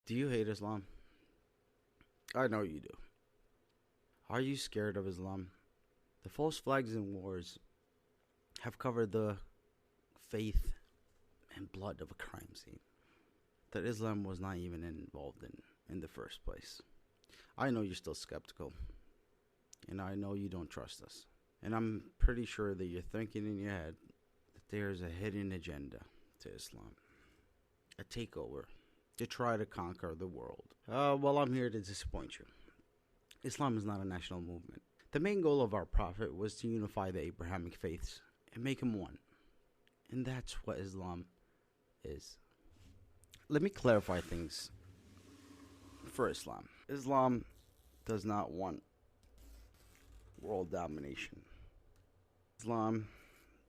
Do you hate Islam? I know you do. Are you scared of Islam? The false flags and wars have covered the faith and blood of a crime scene that Islam was not even involved in the first place. I know you're still skeptical, and I know you don't trust us. And I'm pretty sure that you're thinking in your head that there's a hidden agenda to Islam, a takeover to try to conquer the world. Well, I'm here to disappoint you. Islam is not a national movement. The main goal of our prophet was to unify the Abrahamic faiths and make them one. And that's what Islam is. Let me clarify things for Islam. Islam does not want world domination. Islam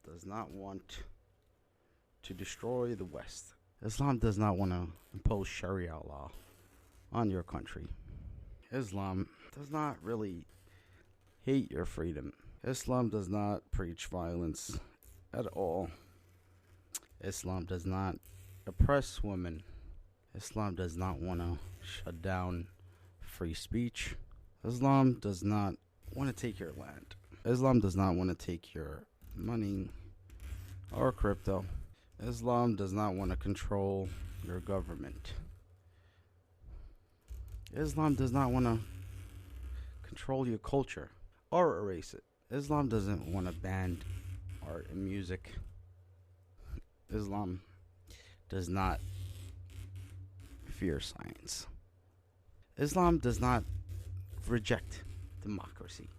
does not want to destroy the West. Islam does not want to impose Sharia law on your country. Islam does not really hate your freedom. Islam does not preach violence at all. Islam does not oppress women. Islam does not want to shut down free speech. Islam does not want to take your land. Islam does not want to take your money or crypto. Islam does not want to control your government. Islam does not want to control your culture or erase it. Islam doesn't want to ban art and music. Islam does not fear science. Islam does not reject democracy.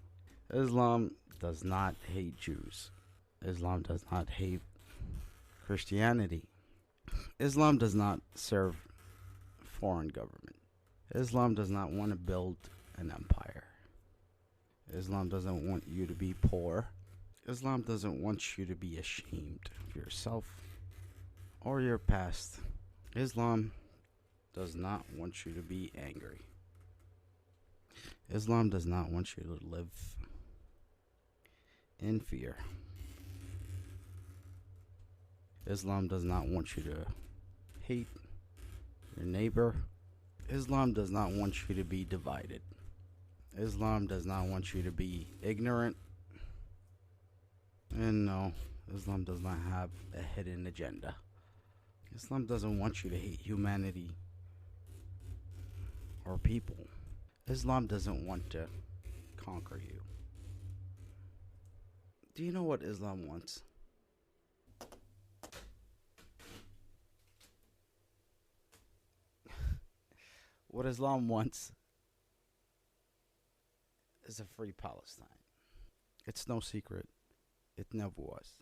Islam does not hate Jews. Islam does not hate Christianity. Islam does not serve foreign government. Islam does not want to build an empire. Islam doesn't want you to be poor. Islam doesn't want you to be ashamed of yourself or your past. Islam does not want you to be angry. Islam does not want you to live in fear. Islam does not want you to hate your neighbor. Islam does not want you to be divided. Islam does not want you to be ignorant. And no, Islam does not have a hidden agenda. Islam doesn't want you to hate humanity or people. Islam doesn't want to conquer you. Do you know what Islam wants? What Islam wants is a free Palestine. It's no secret. It never was.